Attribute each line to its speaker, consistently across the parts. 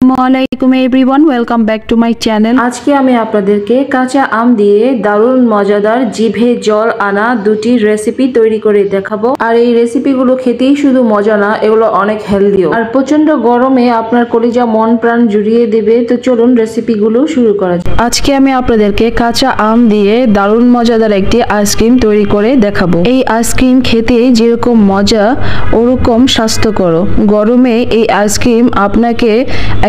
Speaker 1: আসসালামু আলাইকুম everyone, welcome back to my channel.
Speaker 2: আজকে আমি আপনাদেরকে কাঁচা আম দিয়ে দারুণ মজাদার জিভে জল আনা দুটি রেসিপি তৈরি করে দেখাবো। আর এই রেসিপিগুলো খেতেই শুধু মজা না, এগুলো অনেক হেলদিও। আর প্রচন্ড গরমে আপনার কলিজা মন প্রাণ জুড়িয়ে দেবে। তো চলুন রেসিপিগুলো শুরু করা যাক।
Speaker 1: আজকে আমি আপনাদেরকে কাঁচা আম দিয়ে দারুণ মজাদার একটি আইসক্রিম তৈরি করে দেখাবো। এই আইসক্রিম খেতে যেরকম মজা ওরকম স্বাস্থ্যকর। গরমে এই আইসক্রিম আপনাকে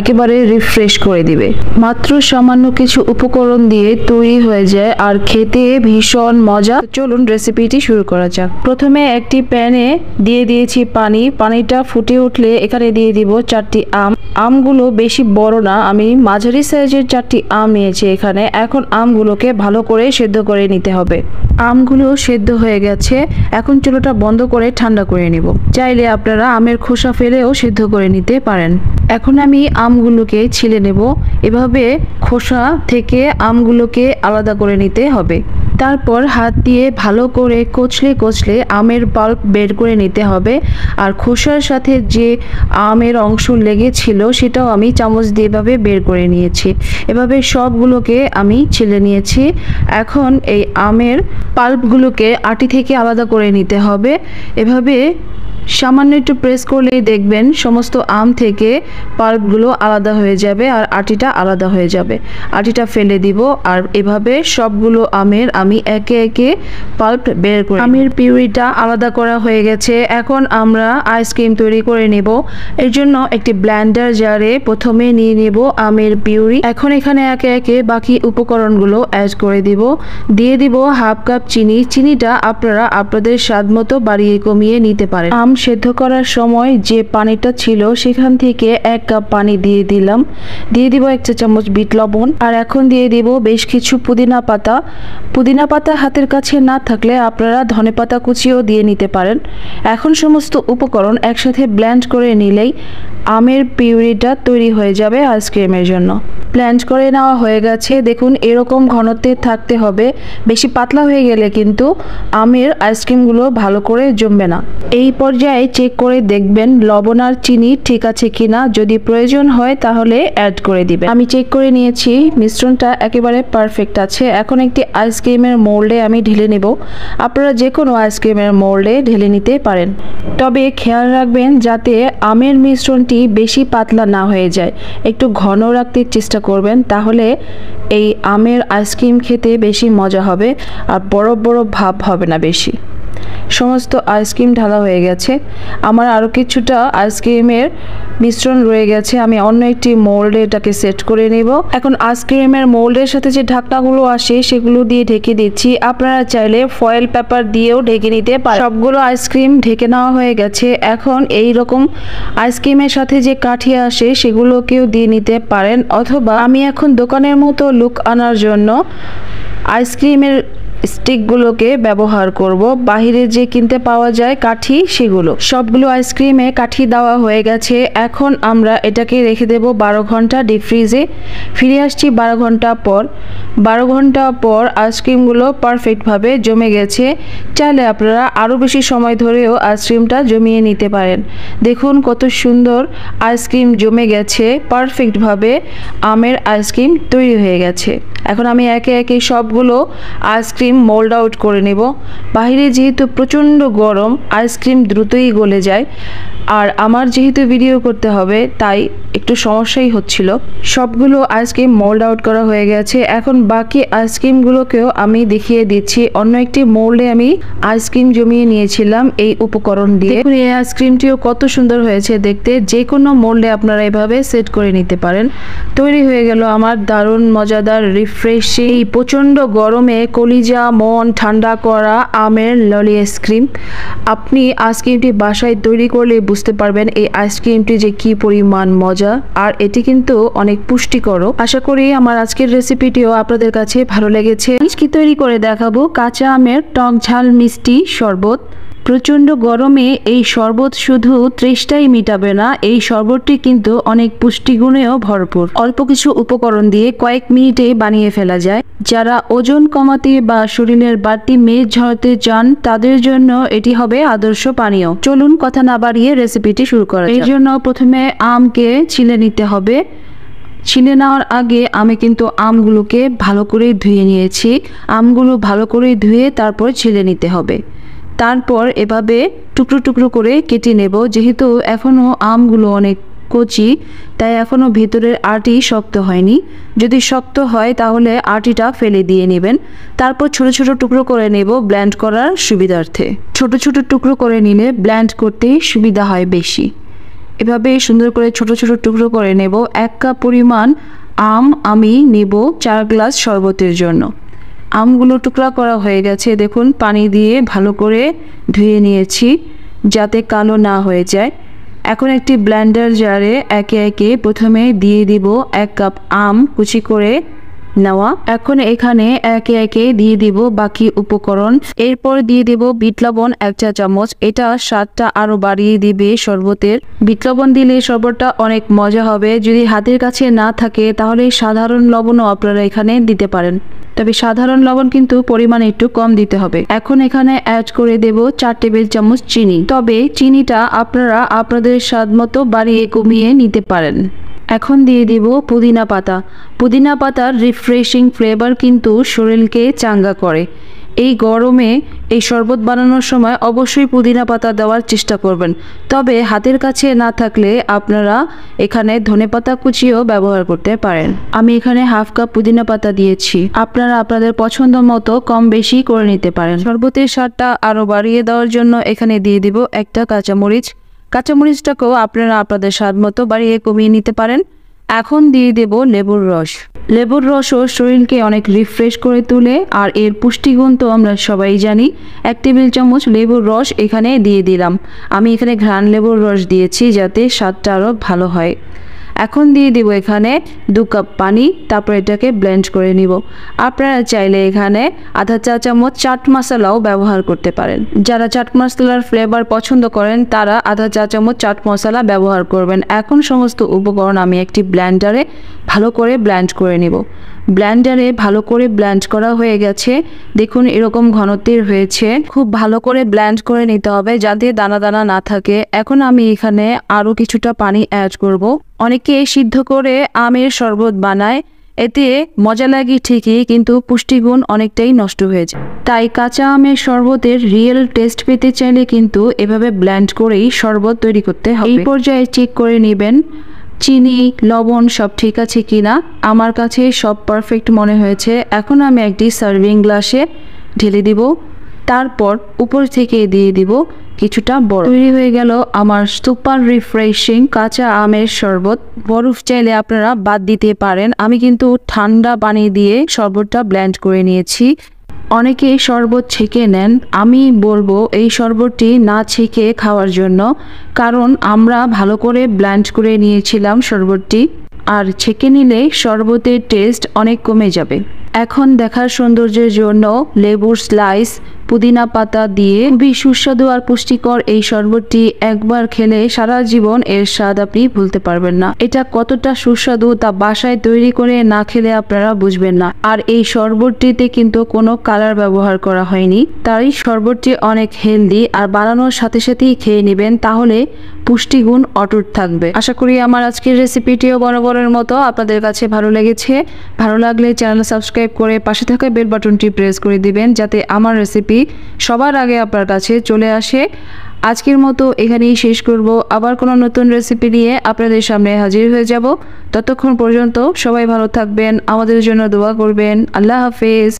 Speaker 1: একেবারে রিফ্রেশ করে দিবে। মাত্র সামান্য কিছু উপকরণ দিয়ে তৈরি হয়ে যায় আর খেতে ভীষণ মজা। চলুন রেসিপিটি শুরু করা যাক। প্রথমে একটি প্যানে দিয়ে দিয়েছি পানি। পানিটা ফুটে উঠলে এখানে দিয়ে দিব 4টি আম। আমগুলো বেশি বড় না, আমি মাঝারি সাইজের 4টি আম নিয়েছি এখানে। এখন আমগুলোকে ভালো করে সেদ্ধ করে নিতে হবে। আমগুলো সেদ্ধ হয়ে গেছে, এখন চুলাটা বন্ধ করে ঠান্ডা করে নিব। চাইলে আপনারা আমের খোসা ফেলেও সেদ্ধ করে নিতে পারেন। এখন আমি আমগুলোকে ছিলে নেব। এভাবে খোসা থেকে আমগুলোকে আলাদা করে নিতে হবে। তারপর হাত দিয়ে ভালো করে কচলে কচলে আমের পাল্প বের করে নিতে হবে। আর খোসার সাথে যে আমের অংশ লেগেছিল সেটাও আমি চামচ দিয়ে এভাবে বের করে নিয়েছি। এভাবে সবগুলোকে আমি ছিলে নিয়েছি। এখন এই আমের পাল্পগুলোকে আটি থেকে আলাদা করে নিতে হবে। এভাবে সামান্য একটু প্রেস করলে দেখবেন সমস্ত আম থেকে পাল্পগুলো আলাদা হয়ে যাবে আর আটিটা আলাদা হয়ে যাবে। আটিটা ফেলে দিব। আর এভাবে সবগুলো আমের আমি একে একে পাল্প বের করে আমের পিউরিটা আলাদা করা হয়ে গেছে। এখন আমরা আইসক্রিম তৈরি করে নেব। এর জন্য একটি ব্লেন্ডার জারে প্রথমে নিয়ে নেব আমের পিউরি। এখন এখানে একে একে বাকি উপকরণগুলো অ্যাড করে দিব। দিয়ে দিব হাফ কাপ চিনি। চিনিটা আপনারা আপনাদের স্বাদ মতো বাড়িয়ে কমিয়ে নিতে পারেন। আম সেদ্ধ করার সময় যে পানিটা ছিল সেখান থেকে 1 কাপ পানি দিয়ে দিলাম। দিয়ে দিব 1 চা চামচ বিট লবণ। আর এখন দিয়ে দিব বেশ কিছু পুদিনা পাতা। পুদিনা পাতা হাতের কাছে না থাকলে আপনারা ধনেপাতা কুচিও দিয়ে নিতে পারেন। এখন সমস্ত উপকরণ একসাথে ব্লেন্ড করে নিলেই আমের পিউরিটা তৈরি হয়ে যাবে আইসক্রিমের জন্য। ব্লেন্ড করে নেওয়া হয়ে গেছে। দেখুন এরকম ঘনত্বে থাকতে হবে। বেশি পাতলা হয়ে গেলে কিন্তু আমের আইসক্রিমগুলো ভালো করে জমবে না। এই পর্যায়ে চেক করে দেখবেন লবণ আর চিনি ঠিক আছে কিনা। যদি প্রয়োজন হয় তাহলে অ্যাড করে দিবেন। আমি চেক করে নিয়েছি, মিশ্রণটা একেবারে পারফেক্ট আছে। এখন একটি আইসক্রিমের মোল্ডে আমি ঢেলে নেব। আপনারা যে কোনো আইসক্রিমের মোল্ডে ঢেলে নিতে পারেন। তবে খেয়াল রাখবেন যাতে আমের মিশ্রণটি বেশি পাতলা না হয়ে যায়। একটু ঘন রাখতে চেষ্টা করবেন, তাহলে এই আমের আইসক্রিম খেতে বেশি মজা হবে আর বড় বড় ভাব হবে না বেশি। সমস্ত আইসক্রিম ঢালা হয়ে গেছে। আমার আরও কিছুটা আইসক্রিমের মিশ্রণ রয়ে গেছে। আমি অন্য একটি মোল্ডে এটাকে সেট করে নেব। এখন আইসক্রিমের মোল্ডের সাথে যে ঢাকনাগুলো আসে সেগুলো দিয়ে ঢেকে দিচ্ছি। আপনারা চাইলে ফয়েল পেপার দিয়েও ঢেকে নিতে পারেন। সবগুলো আইসক্রিম ঢেকে নেওয়া হয়ে গেছে। এখন এই রকম আইসক্রিমের সাথে যে কাঠি আসে সেগুলোকেও দিয়ে নিতে পারেন, অথবা আমি এখন দোকানের মতো লুক আনার জন্য আইসক্রিমের স্টিকগুলোকে ব্যবহার করব। বাহিরে যে কিনতে পাওয়া যায় কাঠি, সেগুলো সবগুলো আইসক্রিমে কাঠি দেওয়া হয়ে গেছে। এখন আমরা এটাকে রেখে দেব 12 ঘন্টা ডিপ ফ্রিজে। ফিরে আসছি 12 ঘন্টা পর। 12 ঘন্টা পর আইসক্রিমগুলো পারফেক্টভাবে জমে গেছে। চাইলে আপনারা আরও বেশি সময় ধরেও আইসক্রিমটা জমিয়ে নিতে পারেন। দেখুন কত সুন্দর আইসক্রিম জমে গেছে। পারফেক্টভাবে আমের আইসক্রিম তৈরি হয়ে গেছে। এখন আমি একে একে সবগুলো আইসক্রিম মোল্ড আউট করে নেব। বাইরে যেহেতু প্রচণ্ড গরম, আইসক্রিম দ্রুতই গলে যায়। আর আমার যেহেতু ভিডিও করতে হবে তাই একটু সমস্যাই হচ্ছিল। সবগুলো আইসক্রিম মোল্ড আউট করা হয়ে গেছে। এখন বাকি আইসক্রিমগুলোকেও আমি দেখিয়ে দিচ্ছি। অন্য একটি মোল্ডে আমি আইসক্রিম জমিয়ে নিয়েছিলাম এই উপকরণ দিয়ে। দেখুন এই আইসক্রিমটিও কত সুন্দর হয়েছে দেখতে। যে কোনো মোল্ডে আপনারা এভাবে সেট করে নিতে পারেন। তৈরি হয়ে গেল আমার দারুণ মজাদার রিফ্রেশিং এই প্রচণ্ড গরমে কলিজা মন ঠান্ডা করা আমের ললি আইসক্রিম। আপনি আইসক্রিমটি বাসায় তৈরি করলে বুঝতে পারবেন এই আইসক্রিমটি যে কি পরিমাণ মজা। আর এটি কিন্তু অনেক পুষ্টিকর। আশা করি আমার আজকের রেসিপিটিও আপনাদের কাছে ভালো লেগেছে। আজকে তৈরি করে দেখাবো কাঁচা আমের টক ঝাল মিষ্টি শরবত। প্রচণ্ড গরমে এই শরবত শুধু তৃষ্ণাই মিটাবে না, এই শরবতটি কিন্তু অনেক পুষ্টিগুণেও ভরপুর। অল্প কিছু উপকরণ দিয়ে কয়েক মিনিটে বানিয়ে ফেলা যায়। যারা ওজন কমাতে বা শরীরের বাড়তি মেদ ঝরাতে চান তাদের জন্য এটি হবে আদর্শ পানীয়। চলুন কথা না বাড়িয়ে রেসিপিটি শুরু করা যাক। এর জন্য প্রথমে আমকে ছিলে নিতে হবে। ছিলে নেওয়ার আগে আমি কিন্তু আমগুলোকে ভালো করে ধুয়ে নিয়েছি। আমগুলো ভালো করে ধুয়ে তারপর ছিলে নিতে হবে। তারপর এভাবে টুকরো টুকরো করে কেটে নেব। যেহেতু এখনও আমগুলো অনেক কচি, তাই এখনও ভিতরের আটি শক্ত হয়নি। যদি শক্ত হয় তাহলে আটিটা ফেলে দিয়ে নেবেন। তারপর ছোট ছোট টুকরো করে নেব ব্লেন্ড করার সুবিধার্থে। ছোট ছোট টুকরো করে নিলে ব্লেন্ড করতে সুবিধা হয় বেশি। এভাবে সুন্দর করে ছোট ছোট টুকরো করে নেব। 1 কাপ পরিমাণ আম আমি নেব 4 গ্লাস শরবতের জন্য। আমগুলো টুকরা করা হয়ে গেছে, দেখুন পানি দিয়ে ভালো করে ধুয়ে নিয়েছি যাতে কালো না হয়ে যায়। এখন একটি ব্লেন্ডার জারে একে একে প্রথমে দিয়ে দিব 1 কাপ আম কুচি করে নেওয়া। এখন এখানে একে একে দিয়ে দিব বাকি উপকরণ। এরপর দিয়ে দেব বিট লবণ 1 চা চামচ। এটা স্বাদটা আরো বাড়িয়ে দিবে শরবতের। বিট লবণ দিলে শরবতটা অনেক মজা হবে। যদি হাতের কাছে না থাকে তাহলে সাধারণ লবণও আপনারা এখানে দিতে পারেন, তবে সাধারণ লবণ কিন্তু পরিমাণ একটু কম দিতে হবে। এখন এখানে অ্যাড করে দেব 4 টেবিল চামচ চিনি। তবে চিনিটা আপনারা আপনাদের স্বাদ মতো বাড়িয়ে কমিয়ে নিতে পারেন। এখন দিয়ে দিব পুদিনা পাতা। পুদিনা পাতার রিফ্রেশিং ফ্লেভার কিন্তু শরীরকে চাঙ্গা করে। এই গরমে এই শরবত বানানোর সময় অবশ্যই পুদিনা পাতা দেওয়ার চেষ্টা করবেন। তবে হাতের কাছে না থাকলে আপনারা এখানে ধনেপাতা কুচিও ব্যবহার করতে পারেন। আমি এখানে 1/2 কাপ পুদিনা পাতা দিয়েছি। আপনারা আপনাদের পছন্দ মতো কম বেশি করে নিতে পারেন। শরবতের স্বাদটা আরও বাড়িয়ে দেওয়ার জন্য এখানে দিয়ে দিব 1টা কাঁচামরিচ। কাঁচামরিচটাকেও আপনারা আপনাদের স্বাদ মতো বাড়িয়ে কমিয়ে নিতে পারেন। এখন দিয়ে দেব লেবুর রস। লেবুর রসও শরীরকে অনেক রিফ্রেশ করে তোলে, আর এর পুষ্টিগুণ তো আমরা সবাই জানি। 1 টেবিল চামচ লেবুর রস এখানে দিয়ে দিলাম। আমি এখানে ঘ্রাণ লেবুর রস দিয়েছি যাতে স্বাদটা আরও ভালো হয়। এখন দিয়ে দিব এখানে 2 কাপ পানি। তারপর এটাকে ব্লেন্ড করে নিব। আপনারা চাইলে এখানে আধা চা চামচ চাট মশলাও ব্যবহার করতে পারেন। যারা চাট মশলার ফ্লেভার পছন্দ করেন তারা আধা চা চামচ চাট মশলা ব্যবহার করবেন। এখন সমস্ত উপকরণ আমি একটি ব্লেন্ডারে ভালো করে ব্লেন্ড করে নিব। ব্লেন্ডারে ভালো করে ব্লেন্ড করা হয়ে গেছে, দেখুন এরকম ঘনত্বের হয়েছে। খুব ভালো করে ব্লেন্ড করে নিতে হবে যাতে দানা দানা না থাকে। এখন আমি এখানে আরও কিছুটা পানি অ্যাড করব। অনেকে সিদ্ধ করে আমের শরবত বানায়, এতে মজা লাগে ঠিকই, কিন্তু পুষ্টিগুণ অনেকটাই নষ্ট হয়ে যায়। তাই কাঁচা আমের শরবতের রিয়েল টেস্ট পেতে চাইলে কিন্তু এভাবে ব্লেন্ড করেই শরবত তৈরি করতে হবে। এই পর্যায়ে চেক করে নেবেন চিনি লবণ সব ঠিক আছে কিনা। আমার কাছে সব পারফেক্ট মনে হয়েছে। এখন আমি একটি সার্ভিং গ্লাসে ঢেলে দিব। তারপর উপর থেকে দিয়ে দিব কিছুটা বরফ। তৈরি হয়ে গেল আমার সুপার রিফ্রেশিং কাঁচা আমের শরবত। বরফ চাইলে আপনারা বাদ দিতে পারেন। আমি কিন্তু ঠান্ডা পানি দিয়ে শরবতটা ব্লেন্ড করে নিয়েছি। অনেকে শরবত ছেঁকে নেন, আমি বলবো এই শরবতটি না ছেঁকে খাওয়ার জন্য, কারণ আমরা ভালো করে ব্লেন্ড করে নিয়েছিলাম শরবতটি, আর ছেঁকে নিলে শরবতের টেস্ট অনেক কমে যাবে। এখন দেখার সৌন্দর্যের জন্য লেবুর স্লাইস পুদিনা পাতা দিয়ে খুবই সুস্বাদু আর পুষ্টিকর এই শরবতটি একবার খেলে সারা জীবন এর স্বাদ আপনি ভুলতে পারবেন না। এটা কতটা সুস্বাদু তা বাসায় তৈরি করে না খেলে আপনারা বুঝবেন না। আর এই শরবতটিতে কিন্তু কোনো কালার ব্যবহার করা হয়নি, তাই শরবতটি অনেক হেলদি। আর বানানোর সাথে সাথেই খেয়ে নেবেন, তাহলে পুষ্টিগুণ অটুট থাকবে। আশা করি আমার আজকের রেসিপিটিও বরাবরের মতো আপনাদের কাছে ভালো লেগেছে। ভালো লাগলে চ্যানেল সাবস্ক্রাইব করে পাশে থাকা বেল বাটনটি প্রেস করে দিবেন যাতে আমার রেসিপি সবার আগে আপনার কাছে চলে আসে। আজকের মতো এখানেই শেষ করব। আবার কোনো নতুন রেসিপি নিয়ে আপনাদের সামনে হাজির হয়ে যাব। ততক্ষণ পর্যন্ত সবাই ভালো থাকবেন, আমাদের জন্য দোয়া করবেন। আল্লাহ হাফেজ।